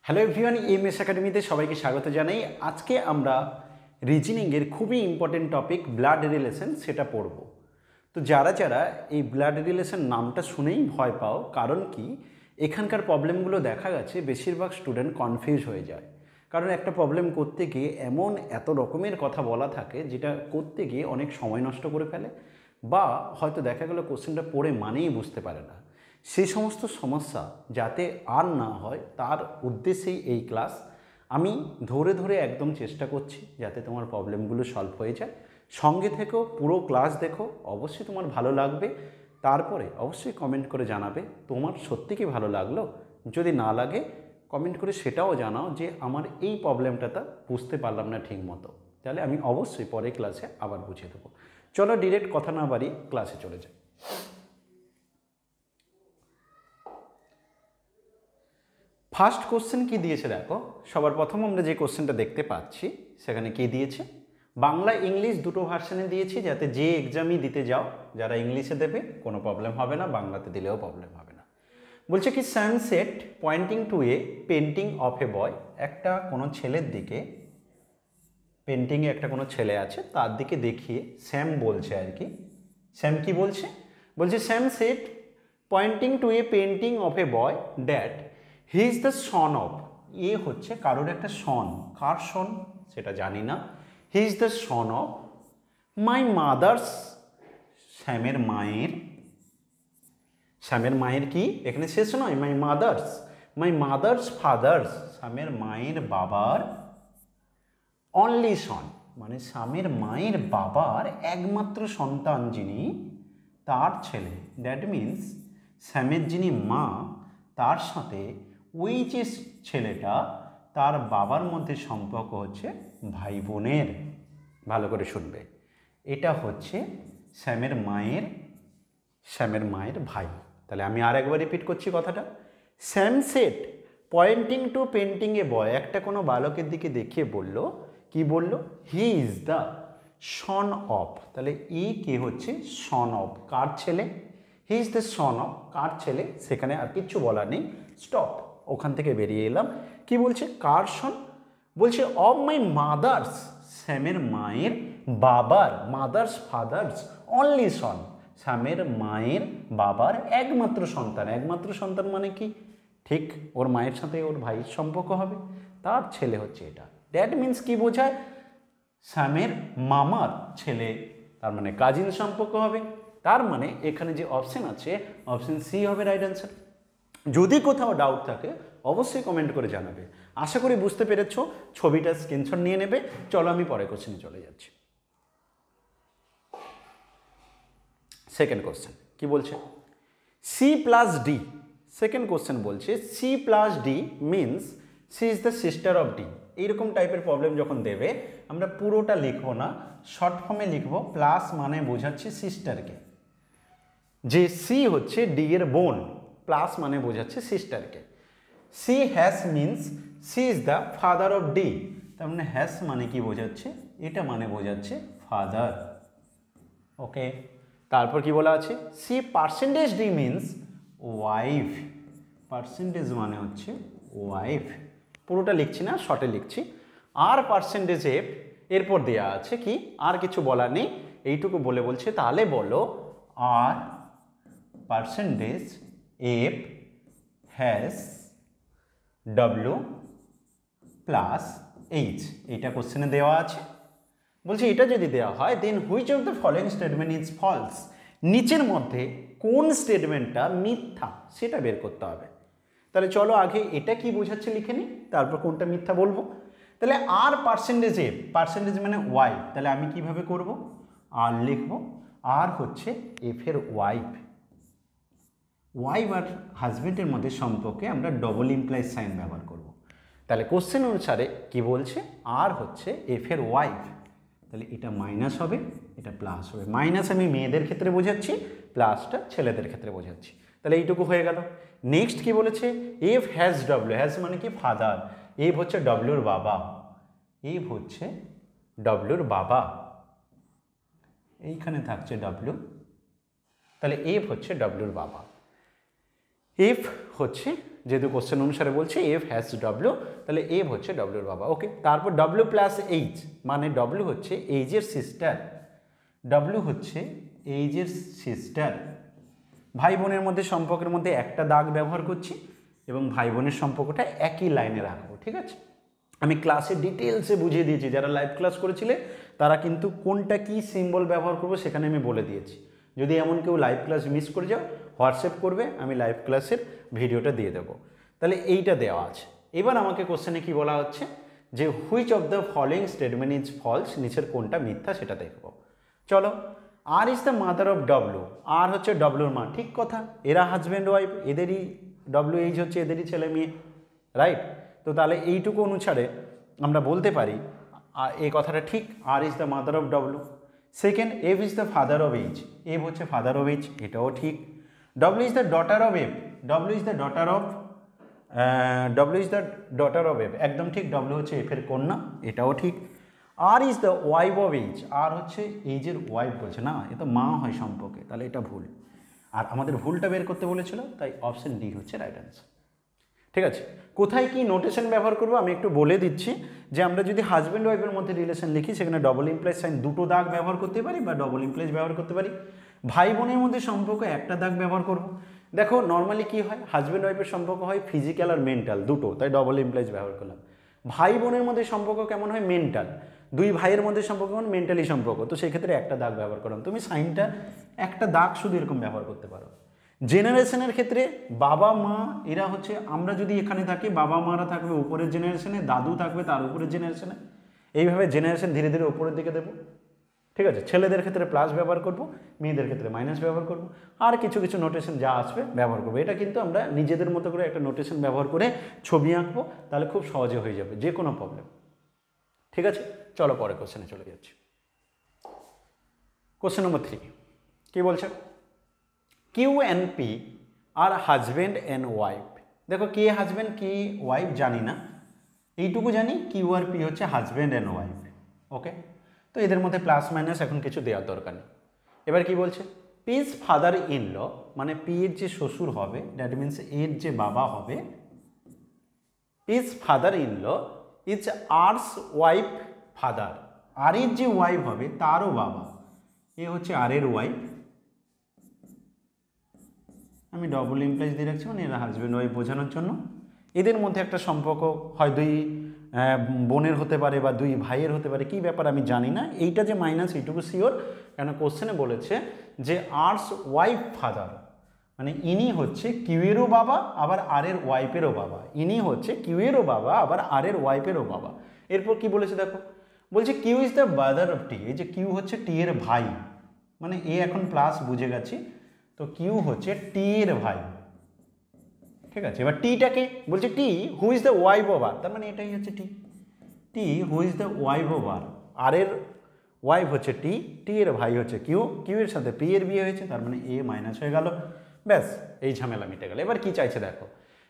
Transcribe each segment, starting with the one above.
Hello everyone, MS একাডেমিতে সবাইকে স্বাগত জানাই। আজকে আমরা রিজনিংয়ের খুবই ইম্পর্টেন্ট টপিক ব্লাড রিলেশন সেটা পড়ব। তো যারা যারা এই ব্লাড রিলেশন নামটা শুনেই ভয় পাও, কারণ কি এখানকার প্রবলেমগুলো দেখা গেছে বেশিরভাগ স্টুডেন্ট কনফিউজ হয়ে যায়। কারণ একটা প্রবলেম করতে গিয়ে এত রকমের কথা বলা থাকে যেটা করতে গিয়ে অনেক সময় নষ্ট করে ফেলে, বা হয়তো দেখা গেল কোশ্চেনটা পড়ে মানেই বুঝতে পারে না। সেই সমস্ত সমস্যা যাতে আর না হয় তার উদ্দেশ্যেই এই ক্লাস। আমি ধরে ধরে একদম চেষ্টা করছি যাতে তোমার প্রবলেমগুলো সলভ হয়ে যায়। সঙ্গে থেকেও পুরো ক্লাস দেখো, অবশ্যই তোমার ভালো লাগবে। তারপরে অবশ্যই কমেন্ট করে জানাবে তোমার সত্যি কি ভালো লাগলো। যদি না লাগে কমেন্ট করে সেটাও জানাও যে আমার এই প্রবলেমটা বুঝতে পারলাম না ঠিক মতো, তাহলে আমি অবশ্যই পরের ক্লাসে আবার বুঝিয়ে দেবো। চলো ডিরেক্ট কথা না বাড়িয়ে ক্লাসে চলে যাই। ফার্স্ট কোশ্চেন কি দিয়েছে দেখো। সবার প্রথম আমরা যে কোশ্চেনটা দেখতে পাচ্ছি সেখানে কি দিয়েছে, বাংলা ইংলিশ দুটো ভার্সনে দিয়েছি, যাতে যে এক্সামই দিতে যাও যারা ইংলিশে দেবে কোনো প্রবলেম হবে না, বাংলাতে দিলেও প্রবলেম হবে না। বলছে কি sunset pointing to a painting of a boy, একটা কোনো ছেলের দিকে, পেন্টিংয়ে একটা কোনো ছেলে আছে তার দিকে দেখিয়ে স্যাম বলছে আর কি। স্যাম কি বলছে, বলছে Sam set pointing to a painting of a boy that he is the son of, এ হচ্ছে কারোর একটা সন, কার সন সেটা জানি না। He is the son of my mother's, স্যামের মায়ের, স্যামের মায়ের কি এখানে শেষ নয়, মাই মাদার্স ফাদার্স, স্যামের মায়ের বাবার অনলি সন, মানে স্যামের মায়ের বাবার একমাত্র সন্তান যিনি, তার ছেলে। দ্যাট মিন্স স্যামের যিনি মা তার সাথে ওই যে ছেলেটা তার বাবার মধ্যে সম্পর্ক হচ্ছে ভাই বোনের। ভালো করে শুনবে, এটা হচ্ছে স্যামের মায়ের ভাই। তাহলে আমি আর একবার রিপিট করছি কথাটা। Sam set pointing to painting a boy, একটা কোনো বালকের দিকে দেখিয়ে বলল, কি বলল, he is the son of, তাহলে ই কে হচ্ছে সন অফ, কার ছেলে, he is the son of, কার ছেলে, সেখানে আর কিচ্ছু বলার নেই, স্টপ, ওখান থেকে বেরিয়ে এলাম। কি বলছে, কার সন, বলছে অফ মাই মাদার্স, স্যামের মায়ের বাবার, মাদার্স ফাদার্স অনলি সন, স্যামের মায়ের বাবার একমাত্র সন্তান। একমাত্র সন্তান মানে কি, ঠিক ওর মায়ের সাথে ওর ভাইয়ের সম্পর্ক হবে, তার ছেলে হচ্ছে এটা। দ্যাট মিন্স কি বোঝায়, স্যামের মামার ছেলে, তার মানে কাজিন সম্পর্ক হবে। তার মানে এখানে যে অপশন আছে অপশন সি হবে রাইট অ্যান্সার। যদি কোথাও ডাউট থাকে অবশ্যই কমেন্ট করে জানাবে। আশা করি বুঝতে পেরেছ, ছবিটা স্ক্রিনশট নিয়ে নেবে। চলো আমি পরের কোশ্চেনে চলে যাচ্ছি। সেকেন্ড কোশ্চেন কি বলছে, C plus D, second question বলছে C plus D means C is the sister of D. এইরকম টাইপের প্রবলেম যখন দেবে আমরা পুরোটা লিখবো না, শর্ট ফর্মে লিখবো। প্লাস মানে বোঝাচ্ছে সিস্টারকে, যে সি হচ্ছে ডি এর বোন, প্লাস মানে বোঝাচ্ছে সিস্টারকে। C has means C is the father of D, তার মানে হ্যাজ মানে কি বোঝাচ্ছে, এটা মানে বোঝাচ্ছে ফাদার। ওকে, তারপর কি বলা আছে, C percentage D means wife, percentage মানে হচ্ছে ওয়াইফ। পুরোটা লিখছি না, শর্টে লিখছি। আর পার্সেন্টেজ এফ, এরপর দেওয়া আছে কি, আর কিছু বলার নেই, এইটুকু বলে বলছে তাহলে বলো আর percentage F has W plus H, এইটা কোশ্চেনে দেওয়া আছে। বলছে এটা যদি দেওয়া হয় then which of the following statement is false, নিচের মধ্যে কোন স্টেটমেন্টটা মিথ্যা সেটা বের করতে হবে। তাহলে চলো আগে এটা কি বোঝাচ্ছে লিখে নিই, তারপর কোনটা মিথ্যা বলবো। তাহলে আর পার্সেন্টেজ এফ, পার্সেন্টেজ মানে ওয়াই, তাহলে আমি কিভাবে করব, আর লিখবো, আর হচ্ছে এফ এর ওয়াইফ, ওয়াইফ আর হাজবেন্ডের মধ্যে সম্পর্কে আমরা ডবল ইমপ্লাইজ সাইন ব্যবহার করব। তাহলে কোশ্চেন অনুসারে কি বলছে, আর হচ্ছে এফ এর ওয়াইফ, তাহলে এটা মাইনাস হবে, এটা প্লাস হবে। মাইনাস আমি মেয়েদের ক্ষেত্রে বোঝাচ্ছি, প্লাসটা ছেলেদের ক্ষেত্রে বোঝাচ্ছি। তাহলে এইটুকু হয়ে গেল। নেক্সট কি বলেছে, এফ হ্যাজ ডব্লিউ, হ্যাজ মানে কি ফাদার, এফ হচ্ছে ডব্লিউর বাবা, এফ হচ্ছে ডব্লিউর বাবা, এইখানে থাকছে ডব্লিউ, তাহলে এফ হচ্ছে ডব্লিউর বাবা, এফ হচ্ছে যেহেতু কোশ্চেন অনুসারে বলছে এফ হ্যাজ ডব্লিউ, তাহলে এফ হচ্ছে ডব্লিউর বাবা। ওকে, তারপর ডব্লিউ প্লাস এইচ, মানে ডব্লিউ হচ্ছে এইচের সিস্টার, ডব্লিউ হচ্ছে এইচের সিস্টার। ভাই বোনের মধ্যে সম্পর্কের মধ্যে একটা দাগ ব্যবহার করছি এবং ভাই বোনের সম্পর্কটা একই লাইনে রাখবো। ঠিক আছে, আমি ক্লাসে ডিটেলসে বুঝিয়ে দিয়েছি, যারা লাইভ ক্লাস করেছিলে তারা কিন্তু কোনটা কি সিম্বল ব্যবহার করবো সেখানে আমি বলে দিয়েছি। যদি এমন কেউ লাইভ ক্লাস মিস করে যাও, হোয়াটসঅ্যাপ করবে, আমি লাইভ ক্লাসের ভিডিওটা দিয়ে দেবো। তাহলে এইটা দেওয়া আছে। এবার আমাকে কোশ্চেনে কি বলা হচ্ছে যে which of the following statement is false, নিচের কোনটা মিথ্যা সেটা দেখবো। চলো, R is the mother of W, R হচ্ছে ডব্লিউর মা, ঠিক কথা, এরা হাজব্যান্ড ওয়াইফ, এদেরই ডব্লিউ এইচ হচ্ছে এদেরই ছেলে মেয়ে, রাইট। তো তাহলে এইটুকু অনুসারে আমরা বলতে পারি এই কথাটা ঠিক, R is the mother of W. Second, F is the father of H, F হচ্ছে ফাদার অফ এইচ, এটাও ঠিক। W is the daughter of F, W is the daughter of F, একদম ঠিক, ডব্লিউ হচ্ছে এফের কন্যা, এটাও ঠিক। R is the wife of H, R হচ্ছে এইজের ওয়াইফ বলছে না, এ তো মা হয় সম্পর্কে, তাহলে এটা ভুল। আর আমাদের ভুলটা বের করতে বলেছিল, তাই অপশন ডি হচ্ছে রাইট অ্যান্সার। ঠিক আছে, কোথায় কি নোটেশন ব্যবহার করবো আমি একটু বলে দিচ্ছি, যে আমরা যদি হাজব্যান্ড ওয়াইফের মধ্যে রিলেশন লিখি সেখানে ডবল ইমপ্লাইজ সাইন দুটো দাগ ব্যবহার করতে পারি বা ডবল ইমপ্লাইজ ব্যবহার করতে পারি। ভাই বোনের মধ্যে সম্পর্ক একটা দাগ ব্যবহার করব। দেখো নর্মালি কি হয়, হাজব্যান্ড ওয়াইফের সম্পর্ক হয় ফিজিক্যাল আর মেন্টাল দুটো, তাই ডবল ইমপ্লাইজ ব্যবহার করলাম। ভাই বোনের মধ্যে সম্পর্ক কেমন হয়, মেন্টাল, দুই ভাইয়ের মধ্যে সম্পর্ক কেমন, মেন্টালি সম্পর্ক, তো সেই ক্ষেত্রে একটা দাগ ব্যবহার করলাম। তুমি সাইনটা একটা দাগ শুধু এরকম ব্যবহার করতে পারো। জেনারেশনের ক্ষেত্রে বাবা মা এরা হচ্ছে, আমরা যদি এখানে থাকি বাবা মারা থাকবে উপরের জেনারেশনে, দাদু থাকবে তার উপরের জেনারেশনে, এইভাবে জেনারেশন ধীরে ধীরে উপরের দিকে দেবো। ঠিক আছে, ছেলেদের ক্ষেত্রে প্লাস ব্যবহার করব, মেয়েদের ক্ষেত্রে মাইনাস ব্যবহার করব, আর কিছু কিছু নোটেশন যা আসবে ব্যবহার করবো। এটা কিন্তু আমরা নিজেদের মতো করে একটা নোটেশন ব্যবহার করে ছবি আঁকবো, তাহলে খুব সহজে হয়ে যাবে যে কোনো প্রবলেম। ঠিক আছে, চলো পরে কোশ্চেনে চলে যাচ্ছি। কোশ্চেন নম্বর 3 কি বলছে, Q and P are husband and wife. দেখো কে হাজব্যান্ড কে ওয়াইফ জানি না, এইটুকু জানি কিউ আর পি হচ্ছে হাজব্যান্ড অ্যান্ড ওয়াইফ। ওকে, তো এদের মধ্যে প্লাস মাইনাস এখন কিছু দেওয়ার দরকার নেই। এবার কি বলছে, পিস ফাদার ইন ল, মানে পি এর যে শ্বশুর হবে, দ্যাট মিনস এর যে বাবা হবে, P's father in law is R's wife father, R এর যে ওয়াইফ হবে তারও বাবা, এ হচ্ছে আর এর ওয়াইফ। আমি ডবল ইমপ্লাইজ দিয়ে রাখছি, মানে এরা হাজব্যান্ড ওয়াইফ বোঝানোর জন্য। এদের মধ্যে একটা সম্পর্ক হয় দুই বোনের হতে পারে বা দুই ভাইয়ের হতে পারে, কি ব্যাপার আমি জানি না। এইটা যে মাইনাস এইটুকু শিওর, কেন কোশ্চেনে বলেছে যে আর্স ওয়াইফ ফাদার, মানে ইনি হচ্ছে কিউয়েরও বাবা আবার আর এর ওয়াইফেরও বাবা, ইনি হচ্ছে কিউয়েরও বাবা আবার আর এর ওয়াইফেরও বাবা। এরপর কি বলেছে দেখো, বলছে Q is the brother of T, এই যে কিউ হচ্ছে টি এর ভাই, মানে এ এখন প্লাস বুঝে গেছি, তো কিউ হচ্ছে টি এর ভাই। ঠিক আছে, এবার টিটাকে বলছে T who is the wife of R, তার মানে এটাই হচ্ছে T, T who is the wife of R এর ওয়াইফ হচ্ছে টি, টি এর ভাই হচ্ছে কিউ, কিউ এর সাথে পি এর বিয়ে হয়েছে, তার মানে এ মাইনাস হয়ে গেল, ব্যাস এই ঝামেলা মিটে গেল। এবার কি চাইছে দেখো,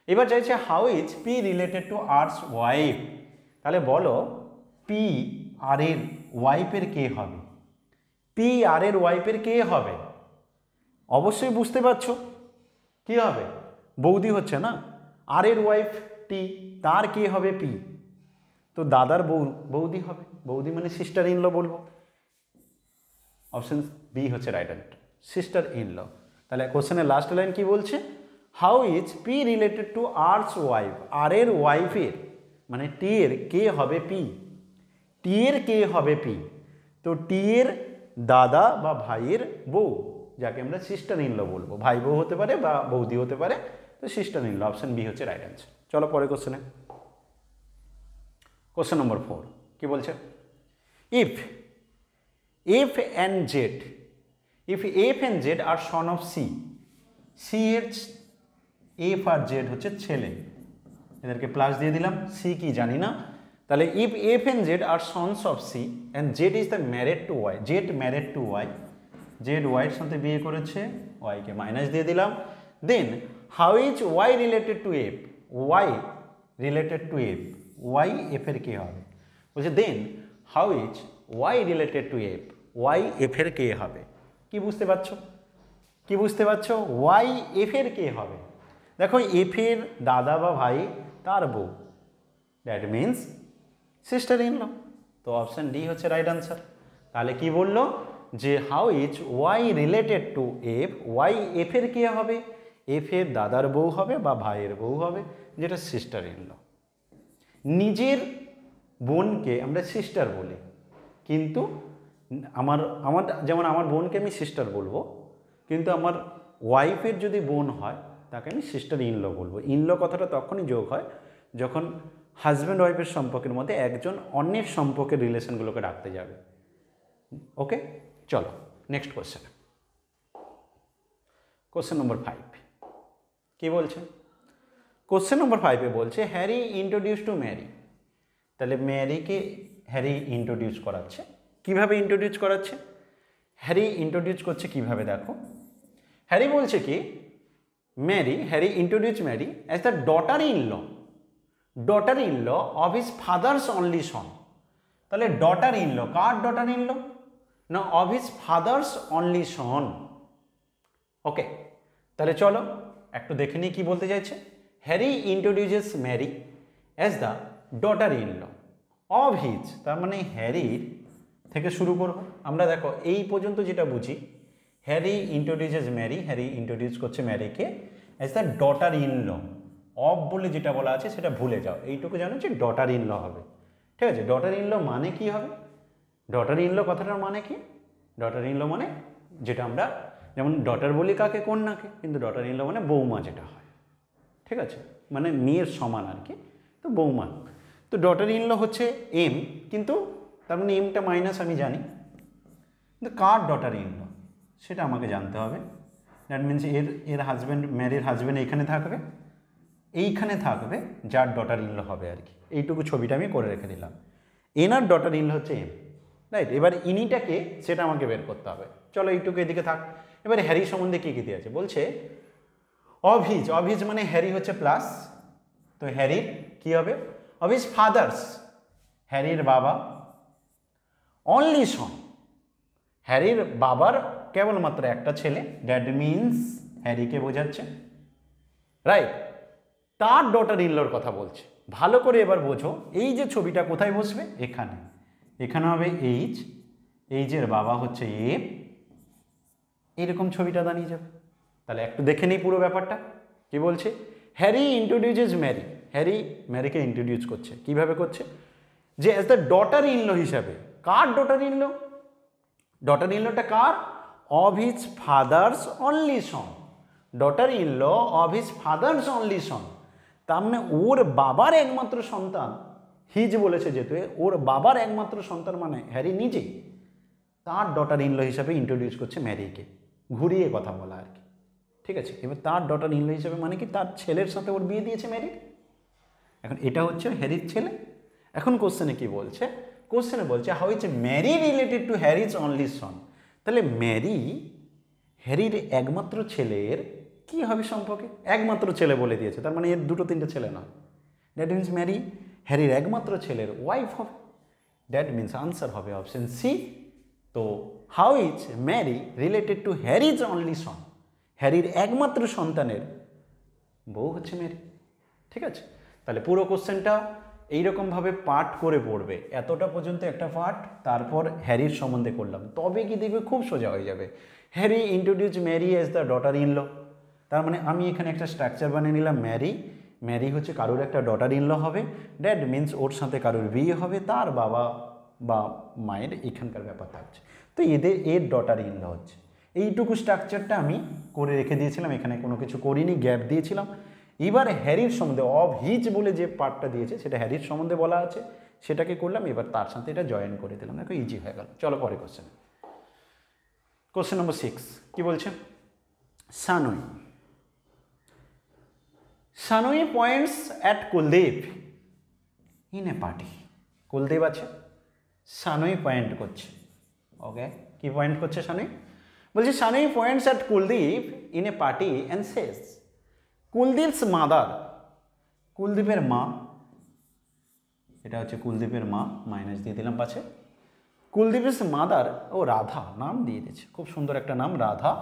এবার চাইছে how is P related to R's wife, তাহলে বলো পি আর এর ওয়াইফের কে হবে, পি আর এর ওয়াইফের কে হবে, অবশ্যই বুঝতে পারছো কি হবে, বৌদি হচ্ছে না, আর এর ওয়াইফ টি, তার কে হবে পি, তো দাদার বৌদি হবে, বৌদি মানে সিস্টার ইন ল বলবো। অপশন বি হচ্ছে right answer, sister in law. তাহলে কোশ্চেনের লাস্ট লাইন কি বলছে, how is P related to R's wife, R এর ওয়াইফের মানে টি এর কে হবে পি, টি এর কে হবে পি, তো টি এর দাদা বা ভাইয়ের বউ, যাকে আমরা সিস্টার ইন ল বলবো, ভাই বউ হতে পারে বা বৌদি হতে পারে, তো sister in law, option B হচ্ছে রাইট অ্যান্সার। চলো পরে কোশ্চেনে, কোশ্চেন নম্বর 4 কি বলছে, if F and Z, if F and Z are son of C, C এর এফ আর জেড হচ্ছে ছেলে, এদেরকে প্লাস দিয়ে দিলাম, সি কি জানি না। তাহলে if F and Z are sons of C and Z is the married to Y, Z married to Y, Z ওয়াইয়ের সাথে বিয়ে করেছে, ওয়াইকে মাইনাস দিয়ে দিলাম, then how is Y related to F, Y related to F, Y এফের কে হবে, বলছে then how is Y related to F, Y এফের কে হবে। কি বুঝতে পারছো, কি বুঝতে পারছো, ওয়াই এফের কে হবে, দেখো এফের দাদা বা ভাই তার বউ, that means sister in law. তো অপশান ডি হচ্ছে রাইট আনসার। তাহলে কি বললো যে how is Y related to F, Y এফের কে হবে, এফের দাদার বউ হবে বা ভাইয়ের বউ হবে, যেটা সিস্টার ইন ল। নিজের বোনকে আমরা সিস্টার বলি, কিন্তু আমার আমার যেমন আমার বোনকে আমি সিস্টার বলবো, কিন্তু আমার ওয়াইফের যদি বোন হয় তাকে আমি সিস্টার ইনল বলবো। ইনল কথাটা তখনই যোগ হয় যখন হাজব্যান্ড ওয়াইফের সম্পর্কের মধ্যে একজন অন্যের সম্পর্কের রিলেশনগুলোকে রাখতে যাবে। ওকে, চলো নেক্সট কোশ্চেন। কোশ্চেন নম্বর 5 কি বলছে? কোশ্চেন নম্বর 5-এ বলছে হ্যারি ইন্ট্রোডিউস টু ম্যারি। তাহলে ম্যারিকে হ্যারি ইন্ট্রোডিউস করাচ্ছে। কিভাবে ইন্ট্রোডিউস করাচ্ছে? হ্যারি ইন্ট্রোডিউস করছে কিভাবে দেখো। হ্যারি বলছে কি Harry introduce Mary as the daughter in law of his father's only son. তাহলে ডটার ইন ল, কার ডটার ইন ল না, of his father's only son. Okay, তাহলে চলো একটু দেখে নিই কি বলতে চাইছে। Harry introduces Mary as the daughter in law of his, তার মানে হ্যারির থেকে শুরু করব আমরা। দেখো এই পর্যন্ত যেটা বুঝি, Harry introduces Mary, Harry introduce করছে ম্যারিকে as the daughter in law. Of বলে যেটা বলা আছে সেটা ভুলে যাও, এইটুকু জানো যে ডটার ইন ল হবে। ঠিক আছে, ডটার ইন ল মানে কি হবে? ডটার ইন ল কথাটার মানে কি? ডটার ইন ল মানে যেটা আমরা যেমন ডটার বলি কাকে, কন্যাকে, কিন্তু ডটার ইন ল মানে বৌমা যেটা হয়। ঠিক আছে, মানে মেয়ের সমান আর কি, তো বৌমা। তো ডটার ইন ল হচ্ছে এম, কিন্তু তার মানে এমটা মাইনাস আমি জানি, কিন্তু কার ডটার ইন ল সেটা আমাকে জানতে হবে। দ্যাট মিনস এর হাজব্যান্ড, ম্যারির হাজব্যান্ড এইখানে থাকবে, এইখানে থাকবে যার ডটার ইন ল হবে আর কি। এইটুকু ছবিটা আমি করে রেখে দিলাম। এনার ডটার ইন ল হচ্ছে এম, রাইট। এবার ইনিটাকে সেটা আমাকে বের করতে হবে। চলো এইটুকু এদিকে থাক। এবারে হ্যারি সম্বন্ধে কী কী আছে বলছে, অফ হিজ মানে হ্যারি হচ্ছে প্লাস, তো হ্যারির কি হবে? অফ হিজ ফাদার্স, হ্যারির বাবা, অনলি সন, হ্যারির বাবার কেবলমাত্র একটা ছেলে, দ্যাট মিনস হ্যারিকে বোঝাচ্ছে, রাইট। তার ডটার ইনলোর কথা বলছে। ভালো করে এবার বোঝো, এই যে ছবিটা কোথায় বসবে? এখানে। এখানে হবে এইচের বাবা হচ্ছে এ, এইরকম ছবিটা দাঁড়িয়ে যাবে। তাহলে একটু দেখে নিই পুরো ব্যাপারটা কি বলছে। হ্যারি ইন্ট্রোডিউসেস ম্যারি, হ্যারি ম্যারিকে ইন্ট্রোডিউস করছে। কিভাবে করছে? যে as the daughter in law হিসাবে। কার daughter in law? Daughter in লটা কার? Of his father's only son. Daughter in law of his father's only son, তার মানে ওর বাবার একমাত্র সন্তান। হিজ বলেছে যেহেতু, ওর বাবার একমাত্র সন্তান মানে হ্যারি নিজেই, তার ডটার ইন ল হিসাবে ইন্ট্রোডিউস করছে ম্যারিকে। ঘুরিয়ে কথা বলা আর কি। ঠিক আছে, এবার তার ডটার ইন ল হিসাবে মানে কি, তার ছেলের সাথে ওর বিয়ে দিয়েছে ম্যারির। এখন এটা হচ্ছে হ্যারির ছেলে। এখন কোশ্চেনে কি বলছে? কোশ্চেনে বলছে how is Mary related to Harry's only son. তাহলে ম্যারি হ্যারির একমাত্র ছেলের কি হবে সম্পর্কে? একমাত্র ছেলে বলে দিয়েছে, তার মানে এর দুটো তিনটে ছেলে না। দ্যাট মিনস ম্যারি হ্যারির একমাত্র ছেলের ওয়াইফ হবে। দ্যাট মিনস আনসার হবে অপশন সি। তো how is Mary related to Harry's only son, হ্যারির একমাত্র সন্তানের বউ হচ্ছে ম্যারি। ঠিক আছে, তাহলে পুরো কোশ্চেনটা এইরকমভাবে পাঠ করে পড়বে। এতটা পর্যন্ত একটা পাঠ, তারপর হ্যারির সম্বন্ধে করলাম, তবে কি দেখবে খুব সোজা হয়ে যাবে। Harry introduce Mary as the daughter in law, তার মানে আমি এখানে একটা স্ট্রাকচার বানিয়ে নিলাম। ম্যারি হচ্ছে কারোর একটা ডটার ইন ল হবে, দ্যাট মিনস ওর সাথে কারোর বিয়ে হবে, তার বাবা বা মায়ের এখানকার ব্যাপার থাকছে, তো এর ডটার ইন ল হচ্ছে। এইটুকু স্ট্রাকচারটা আমি করে রেখে দিয়েছিলাম, এখানে কোনো কিছু করিনি, গ্যাপ দিয়েছিলাম। এবার হ্যারির সম্বন্ধে অফ হিজ বলে যে পার্টটা দিয়েছে সেটা হ্যারির সম্বন্ধে বলা আছে, সেটাকে করলাম। এবার তার সাথে এটা জয়েন করে দিলাম, দেখো ইজি হয়ে গেল। চলো পরে কোশ্চেন। কোশ্চেন নম্বর 6 কি বলছে? Sanui points at Kuldeep in a party. Kuldeep আছে, সানুই পয়েন্ট করছে। ওকে, কি পয়েন্ট করছে সানুই? বলছে Sanui points at Kuldeep in a party and says, Kuldeep's mother, কুলদীপের মা, এটা হচ্ছে কুলদীপের মা, মাইনাস দিয়ে দিলাম পাশে। কুলদীপস মাদার, ও রাধা নাম দিয়ে দিয়েছে, খুব সুন্দর একটা নাম রাধা।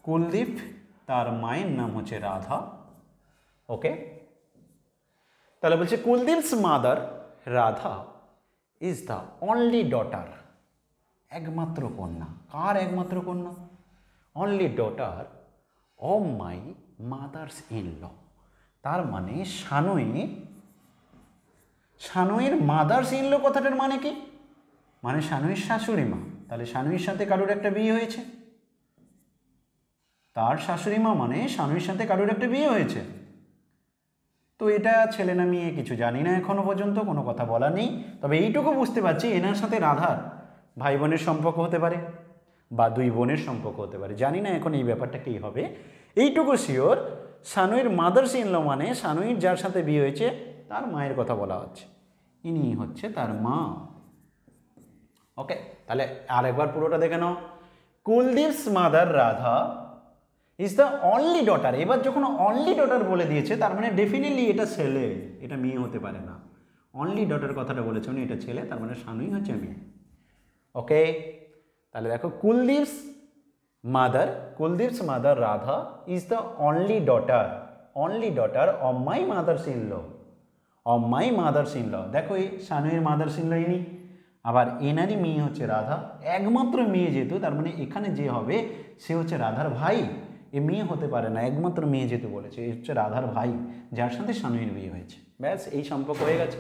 কুলদীপ, তার মায়ের নাম হচ্ছে রাধা। ওকে, তাহলে বলছে Kuldeep's mother Radha is the only daughter, একমাত্র কন্যা। কার একমাত্র কন্যা? Only daughter of my mother's in law. তার মানে সানুইর মাদার্স ইন ল কথাটার মানে কি? মানে সানুইর শাশুড়ি মা। তাহলে সানুইর সাথে কারোর একটা বিয়ে হয়েছে, তার শাশুড়ি মা মানে সানুইর সাথে কারোর একটা বিয়ে হয়েছে। তো এটা ছেলে না মেয়ে কিছু জানি না, এখনো পর্যন্ত কোনো কথা বলা নেই। তবে এইটুকু বুঝতে পারছি এনার সাথে রাধার ভাই বোনের সম্পর্ক হতে পারে বা দুই বোনের সম্পর্ক হতে পারে, জানি না এখন এই ব্যাপারটা কী হবে। এইটুকু শিওর, সানুইর মাদার্স ইন ল মানে সানুইর যার সাথে বিয়ে হয়েছে তার মায়ের কথা বলা হচ্ছে, ইনি হচ্ছে তার মা। ওকে, তাহলে আরেকবার পুরোটা দেখে নাও। Kuldeep's mother Radha is the only daughter. এবার যখন অনলি ডটার বলে দিয়েছে তার মানে ডেফিনেটলি এটা ছেলে, এটা মেয়ে হতে পারে না। অনলি ডটার কথাটা বলেছে উনি, এটা ছেলে, তার মানে সানুই হচ্ছে মেয়ে। ওকে, তাহলে দেখো Kuldeep's mother Radha is the only daughter of my mother's in law. দেখো এই সানুইয়ের মাদার্স ইন ল ইনি, আবার এনারই মেয়ে হচ্ছে রাধা, একমাত্র মেয়ে যেহেতু তার মানে এখানে যে হবে সে হচ্ছে রাধার ভাই। এ মেয়ে হতে পারে না, একমাত্র মেয়ে যেহেতু বলেছে, এ হচ্ছে রাধার ভাই যার সাথে সানুইয়ের বিয়ে হয়েছে। ব্যাস, এই সম্পর্ক হয়ে গেছে।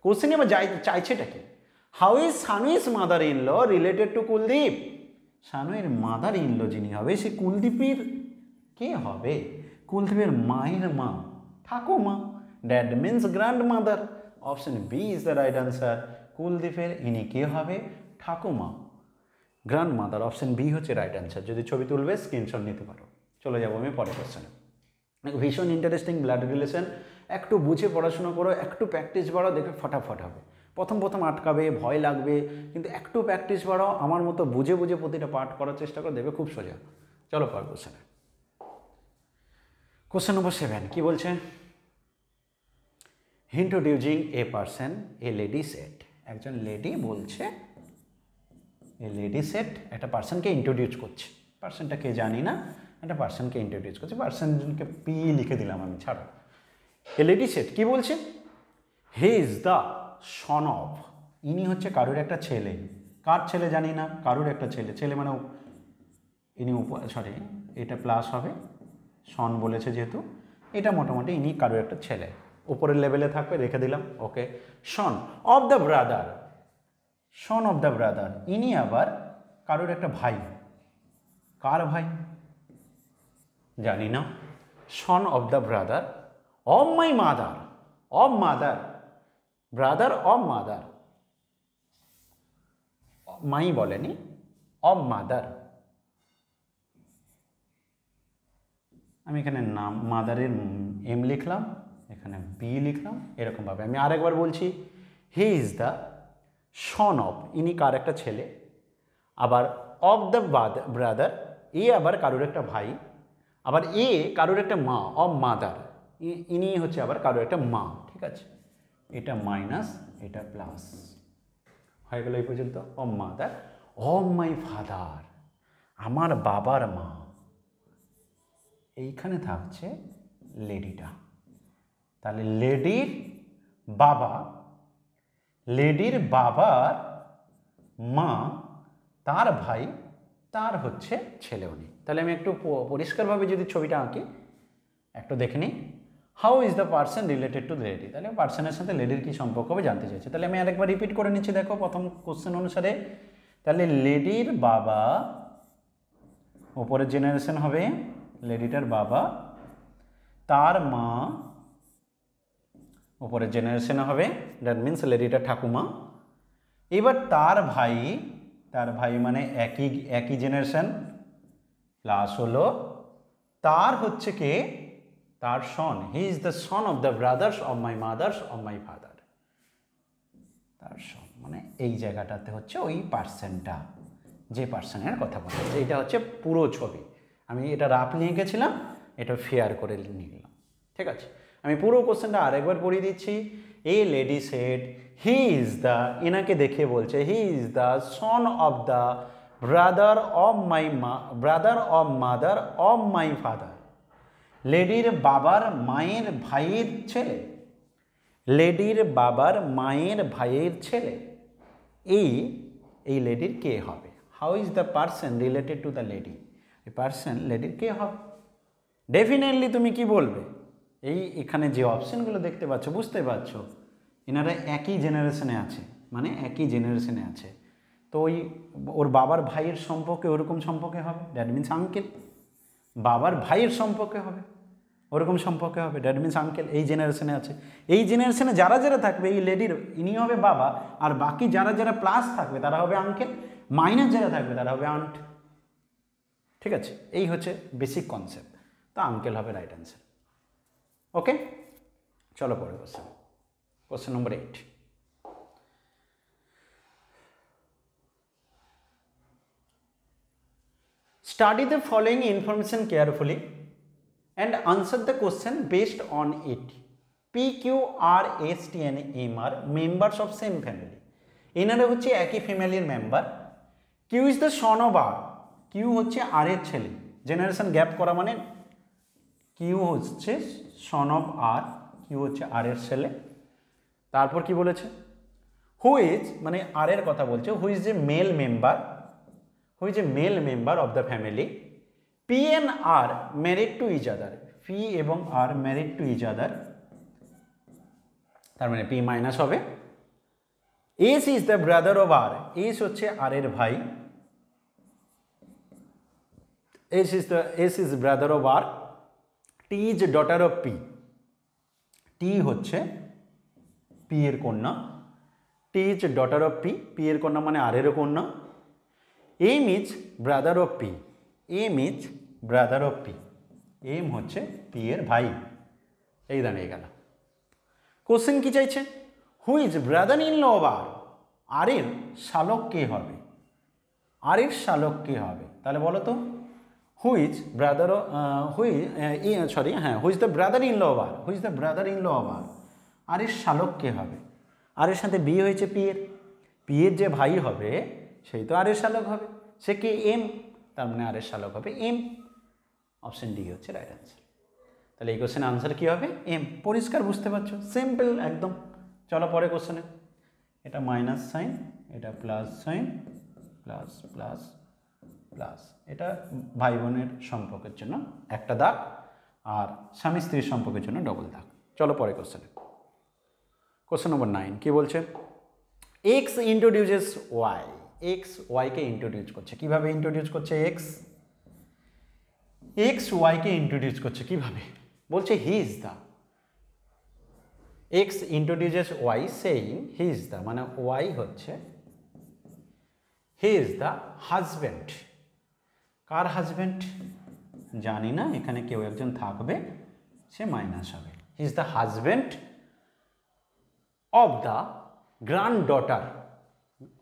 কোশ্চেনে আবার চাইছেটা কি? How is Sanui's mother in law related to Kuldeep? সানুইয়ের মাদার ইন ল যিনি হবে সে কুলদীপের কে হবে? কুলদীপের মায়ের মা, ঠাকুমা। That means grand mother. Option B is the right answer. কুলদীপের ইনি কে হবে? ঠাকুমা, গ্র্যান্ড মাদার। অপশন বি হচ্ছে রাইট অ্যান্সার। যদি ছবি তুলবে স্ক্রিনশট নিতে পারো। চলে যাবো আমি পরের কোশ্চেনে। ভীষণ ইন্টারেস্টিং ব্লাড রিলেশন, একটু বুঝে পড়াশোনা করো, একটু প্র্যাকটিস বাড়াও, দেখবে ফটাফট হবে। প্রথম আটকাবে, ভয় লাগবে, কিন্তু একটু প্র্যাকটিস বাড়াও, আমার মতো বুঝে প্রতিটা পাঠ করার চেষ্টা করো, দেখবে খুব সোজা। চলো পরের কোশ্চেনে। কোশ্চেন নম্বর 7 কি বলছে? Introducing a person a lady set. একজন লেডি বলছে, এ লেডি সেট একটা পার্সনকে ইন্ট্রোডিউস করছে। পার্সনটা কে জানি না, একটা পার্সনকে ইন্ট্রোডিউস করছে। পার্সনকে পি লিখে দিলাম আমি, ছাড়ো। এ লেডি সেট কি বলছে? He is the son of. ইনি হচ্ছে কারোর একটা ছেলে। কার ছেলে জানি না, কারোর একটা ছেলে। ছেলে মানে ইনি সরি, এটা প্লাস হবে, সন বলেছে যেহেতু, এটা মোটামুটি ইনি কারোর একটা ছেলে, উপরের লেভেলে থাকবে, রেখে দিলাম। Okay, son of the brother. Son of the brother, ইনি আবার কারোর একটা ভাই। কার ভাই জানি না। Son of the brother of my mother. Of mother, brother of mother, my বলেনি, অফ মাদার। আমি এখানে নাম মাদারের এম লিখলাম, এখানে বি লিখলাম, এরকমভাবে। আমি আরেকবার বলছি, হি ইজ দ্য সন অফ, ইনি কার একটা ছেলে। আবার অফ দ্য ব্রাদার, এ আবার কারোর একটা ভাই। আবার এ কারোর একটা মা, অফ মাদার, ইনি হচ্ছে আবার কারোর একটা মা। ঠিক আছে, এটা মাইনাস, এটা প্লাস হয়ে গেল এই পর্যন্ত। Of mother of my father, আমার বাবার মা। এইখানে থাকছে লেডিটা। তাহলে লেডির বাবার মা, তার ভাই, তার হচ্ছে ছেলে উনি। তাহলে আমি একটু পরিষ্কারভাবে যদি ছবিটা আঁকি, একটু দেখে নিই। How is the person related to lady? তাহলে পার্সনের সাথে লেডির কী সম্পর্ক হবে জানতে চাইছে। তাহলে আমি আরেকবার রিপিট করে নিচ্ছি, দেখো প্রথম কোশ্চেন অনুসারে। তাহলে লেডির বাবা, ওপরের জেনারেশন হবে লেডিটার বাবা, তার মা, ওপরের জেনারেশনে হবে, দ্যাট মিন্স লেডিটার ঠাকুমা। এবার তার ভাই মানে একই জেনারেশন, প্লাস হলো তার হচ্ছে কে? তার son. He is the son of the brothers of my mothers of my father. তার সন মানে এই জায়গাটাতে হচ্ছে ওই পার্সনটা, যে পার্সনের কথা বলা হচ্ছে। এটা হচ্ছে পুরো ছবি। আমি এটা রাফলি এঁকেছিলাম, এটা ফেয়ার করে নিলাম। ঠিক আছে, আমি পুরো কোশ্চেনটা আরেকবার পড়িয়ে দিচ্ছি। A lady said he is the, এনাকে দেখে বলছে, he is the son of the brother of my brother of mother of my father, লেডির বাবার মায়ের ভাইয়ের ছেলে, লেডির বাবার মায়ের ভাইয়ের ছেলে, এই লেডির কে হবে? How is the person related to the lady? এই পার্সন লেডির কে হবে? ডেফিনেটলি তুমি কি বলবে? এখানে যে অপশনগুলো দেখতে পাচ্ছ, বুঝতে পারছো এনারা একই জেনারেশনে আছে, মানে একই জেনারেশনে আছে। তো ওর বাবার ভাইয়ের সম্পর্কে ওরকম সম্পর্কে হবে, দ্যাট মিনস আঙ্কেল। বাবার ভাইয়ের সম্পর্কে হবে, ওরকম সম্পর্কে হবে, দ্যাট মিনস আঙ্কেল। এই জেনারেশনে আছে, এই জেনারেশনে যারা যারা থাকবে এই লেডির ইনি হবে বাবা, আর বাকি যারা যারা প্লাস থাকবে তারা হবে আঙ্কেল, মাইনাস যারা থাকবে তারা হবে আন্ট। ঠিক আছে, এই হচ্ছে বেসিক কনসেপ্ট। তো আঙ্কেল হবে রাইট অ্যান্সার। ওকে, চলো পরে question number 8। Study the following information carefully and answer the question based on it. P, Q, R, S, T and M are members of same family. এনারা হচ্ছে একই ফ্যামিলির member. Q is the son of R. Q হচ্ছে R এর ছেলে। Generation gap করা মানে Q হচ্ছে son of R, Q হচ্ছে R এর ছেলে। তারপর কি বলেছে? Who is মানে R এর কথা বলছে, who is the male member, who is a male member of the family. P and R married to each other. P এবং R married to each other, তার মানে P মাইনাস হবে। S is the brother of R. S হচ্ছে R এর ভাই। S is brother of R. T is daughter of P. T হচ্ছে P এর কন্যা। T is daughter of P. P এর কন্যা মানে R এর কন্যা। M is brother of P. M is brother of P. M হচ্ছে P এর ভাই। এই দাঁড়িয়ে গেল। কোশ্চেন কি চাইছে? Who is brother in law of R? R এর শালক কে হবে? আর এর শালক কে হবে? তাহলে বলো তো, who is brother, who is the brother in law of R? Who is the brother in law of R? R এর শালক কে হবে? আর এর সাথে বিয়ে হয়েছে পি এর, পি এর যে ভাই হবে সেই তো আর এর শালক হবে। সে কে? এম, তার মানে আর এর শালক হবে এম। অপশন ডি হচ্ছে রাইট অ্যান্সার। তাহলে এই কোশ্চেন আনসার কি হবে? এম। পরিষ্কার, বুঝতে পারছো? সিম্পল একদম। চলো পরে কোশ্চেনে। এটা মাইনাস সাইন, এটা plus sign, plus plus plus. এটা ভাই বোনের সম্পর্কের জন্য একটা দাগ, আর স্বামী স্ত্রীর সম্পর্কের জন্য ডবল দাগ। চলো পরে কোশ্চেনে। কোশ্চেন নম্বর 9 কি বলছে? X introduces Y. এক্স ওয়াইকে ইন্ট্রোডিউস করছে। কিভাবে ইন্ট্রোডিউস করছে? এক্স ওয়াইকে ইন্ট্রোডিউস করছে কিভাবে? বলছে he is the. X introduces Y saying he is the, মানে ওয়াই হচ্ছে হি ইজ দ্য হাজব্যান্ড। কার হাজব্যান্ড জানি না, এখানে কেউ একজন থাকবে, সে মাইনাস হবে। He is the husband of the grand daughter,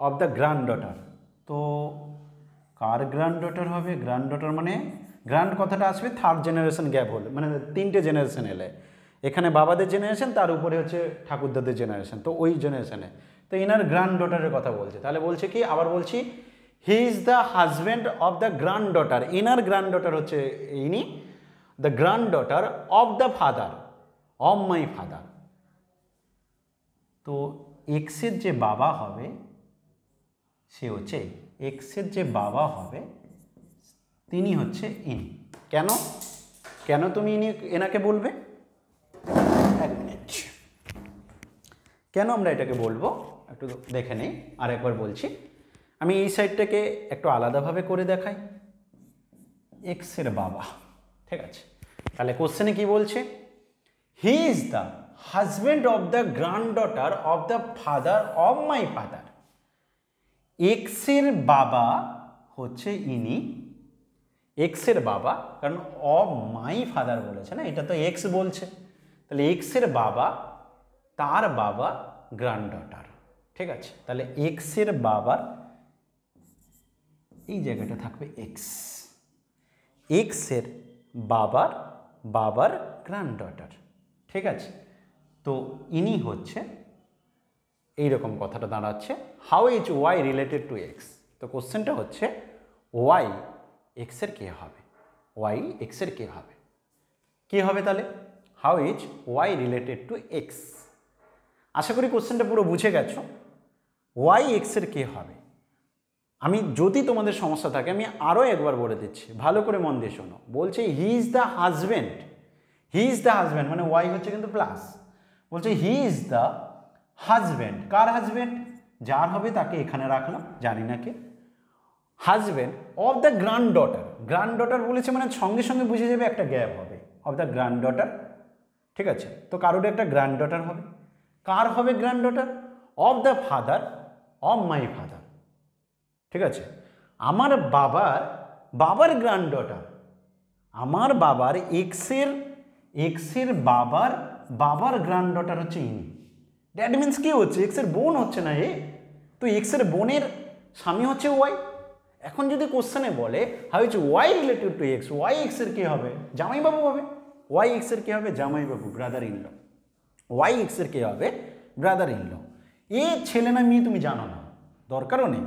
of the grand daughter. তো কার গ্র্যান্ড ডটার হবে? গ্র্যান্ড ডটার মানে গ্র্যান্ড কথাটা আসবে থার্ড জেনারেশন গ্যাপ হলে, মানে তিনটে জেনারেশন এলে। এখানে বাবাদের জেনারেশন, তার উপরে হচ্ছে ঠাকুরদাদের জেনারেশন, তো ওই জেনারেশনে। তো ইনার গ্র্যান্ড ডটারের কথা বলছে। তাহলে বলছে কি, আবার বলছি, হি is the husband of the grand daughter. Inner grand daughter হচ্ছে ইনি, the grand daughter of the father of my father. তো এক্সের যে বাবা হবে সে হচ্ছে, এক্সের যে বাবা হবে তিনি হচ্ছে ইনি। কেন কেন তুমি এনাকে বলবে? এক মিনিট, কেন আমরা এটাকে বলবো একটু দেখে নেই। আর একবার বলছি, আমি এই সাইডটাকে একটু আলাদাভাবে করে দেখাই। এক্সের বাবা, ঠিক আছে। তাহলে কোশ্চেনে কি বলছে? He is the husband of the grand daughter of the father of my father. এক্সের বাবা হচ্ছে ইনি, এক্সের বাবা, কারণ অফ মাই ফাদার বলেছে না, এটা তো এক্স বলছে। তাহলে এক্সের বাবা, তার বাবা গ্র্যান্ড ডটার, ঠিক আছে। তাহলে এক্সের বাবার এই জায়গাটা থাকবে এক্স, এক্সের বাবার বাবার গ্র্যান্ড ডটার, ঠিক আছে। তো ইনি হচ্ছে, এইরকম কথাটা দাঁড়াচ্ছে, how is Y related to x. তো কোশ্চেনটা হচ্ছে ওয়াই এক্সের কে হবে, ওয়াই এক্সের কে হবে, কী হবে তাহলে? How is Y related to X? আশা করি কোশ্চেনটা পুরো বুঝে গেছো। ওয়াই এক্সের কে হবে। আমি যদি তোমাদের সমস্যা থাকে আমি আরও একবার বলে দিচ্ছি, ভালো করে মন দিয়ে শোনো। বলছে he is the husband, he is the husband মানে ওয়াই হচ্ছে কিন্তু প্লাস। বলছে হি ইজ দ্য হাজব্যান্ড, কার হাজব্যান্ড? যার হবে তাকে এখানে রাখলাম, জানি না কে। Husband of the grand daughter, grand daughter বলেছে মানে সঙ্গে সঙ্গে বুঝে যাবে একটা গ্যাপ হবে, অফ দ্য গ্র্যান্ড ডটার। ঠিক আছে, তো কারোর একটা গ্র্যান্ড ডটার হবে। কার হবে granddaughter? Of the father of my father. ঠিক আছে, আমার বাবার বাবার গ্র্যান্ড ডটার, আমার বাবার এক্সের বাবার বাবার গ্র্যান্ড ডটার হচ্ছে ইনি। দ্যাট মিন্স কি হচ্ছে? এক্সের বোন হচ্ছে না এ, তো এক্সের বোনের স্বামী হচ্ছে ওয়াই। এখন যদি কোশ্চেনে বলে how is Y related to X, Y এক্সের কে হবে? জামাইবাবু হবে। ওয়াই এক্সের কে হবে? জামাইবাবু, ব্রাদার ইন ল। ওয়াই এক্সের কে হবে? ব্রাদার ইন ল। এ ছেলে না মেয়ে তুমি জানো না, দরকারও নেই।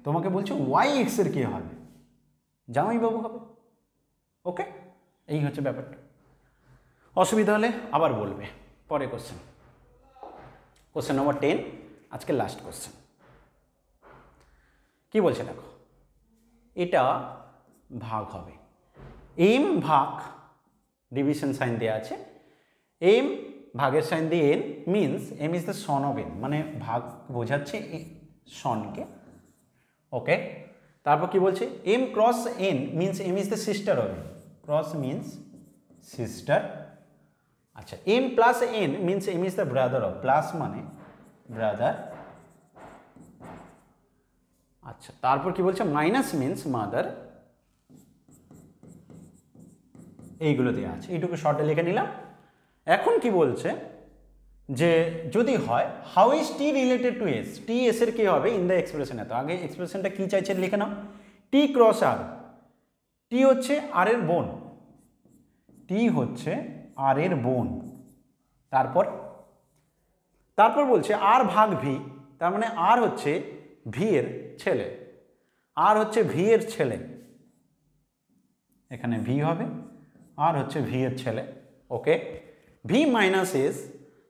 তোমাকে বলছে ওয়াই এক্সের কে হবে? জামাইবাবু হবে। ওকে, এই হচ্ছে ব্যাপারটা। অসুবিধা হলে আবার বলবে। পরে কোশ্চেন, কোশ্চেন নম্বর 10, আজকে লাস্ট কোশ্চেন। কি বলছে দেখো, এটা ভাগ হবে। এম ভাগ, ডিভিশন সাইন দেওয়া আছে, এম ভাগের সাইন দিয়ে N means M is the son of N, মানে ভাগ বোঝাচ্ছে সনকে। ওকে, তারপর কি বলছে? M cross N means M is the sister of N, cross means sister. আচ্ছা, M plus N means M is the brother of, plus মানে brother. আচ্ছা, তারপর কি বলছে? Minus means mother. এইগুলো দেওয়া আছে, এইটুকু শর্টে লিখে নিলাম। এখন কি বলছে যে যদি হয় how is T related to S, T S এর কি হবে ইন দ্য এক্সপ্রেশন। এত আগে এক্সপ্রেশনটা কি চাইছে লিখে নাও। টি ক্রস আর, টি হচ্ছে আর এর বোন, টি হচ্ছে আর এর বোন। তারপর বলছে আর ভাগ ভি, তার মানে আর হচ্ছে ভি এর ছেলে, আর হচ্ছে ভি এর ছেলে, এখানে ভি হবে, আর হচ্ছে ভি এর ছেলে। ওকে, ভি মাইনাস এস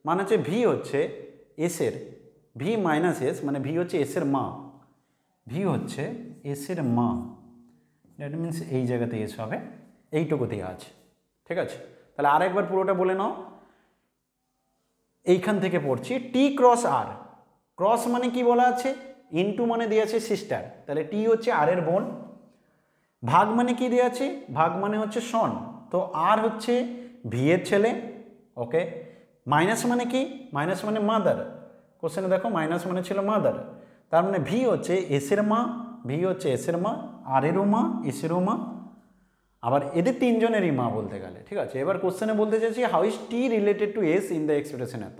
মানে হচ্ছে ভি হচ্ছে এসের, ভি মাইনাস এস মানে ভি হচ্ছে এসের মা, ভি হচ্ছে এসের মা। দ্যাট মিনস এই জায়গাতে এস হবে, এইটুকু দেওয়া আছে। ঠিক আছে, তাহলে আরেকবার পুরোটা বলে নাও। এইখান থেকে পড়ছি টি ক্রস আর, ক্রস মানে কি বলা আছে? ইনটু মানে দেওয়া আছে সিস্টার, তাহলে টি হচ্ছে আর এর বোন। ভাগ মানে কি দেওয়া আছে? ভাগ মানে হচ্ছে সন, তো আর হচ্ছে ভি এর ছেলে। ওকে, মাইনাস মানে কি? মাইনাস মানে মাদার, কোশ্চেনে দেখো মাইনাস মানে ছিল মাদার, তার মানে ভি হচ্ছে এসের মা, ভি হচ্ছে এসের মা, আর এরও মা, এসেরও মা, আবার এদের তিনজনেরই মা বলতে গেলে। ঠিক আছে, এবার কোশ্চেনে বলতে চাইছি how is T related to S in the expression. এত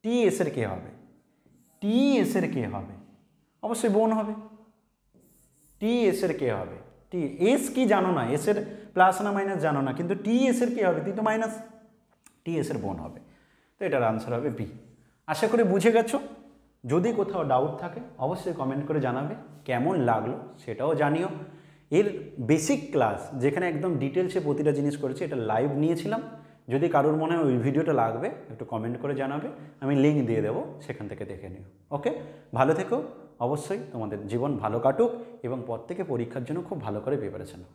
টি এসের কে হবে? টি এসের কে হবে? অবশ্যই বোন হবে। টি এসের কে হবে? টি এস কি জানো না, এসের প্লাস না মাইনাস জানো না, কিন্তু টি এসের কে হবে? তুই তো মাইনাস, টি এসের বোন হবে। তো এটার আনসার হবে বি। আশা করি বুঝে গেছো। যদি কোথাও ডাউট থাকে অবশ্যই কমেন্ট করে জানাবে, কেমন লাগলো সেটাও জানিও। এর বেসিক ক্লাস যেখানে একদম ডিটেলসে প্রতিটা জিনিস করেছি, এটা লাইভ নিয়েছিলাম। যদি কারোর মনে হয় ওই ভিডিওটা লাগবে একটু কমেন্ট করে জানাবে, আমি লিঙ্ক দিয়ে দেবো, সেখান থেকে দেখে নিও। ওকে, ভালো থেকো, অবশ্যই তোমাদের জীবন ভালো কাটুক এবং প্রত্যেকে পরীক্ষার জন্য খুব ভালো করে প্রিপারেশন নাও।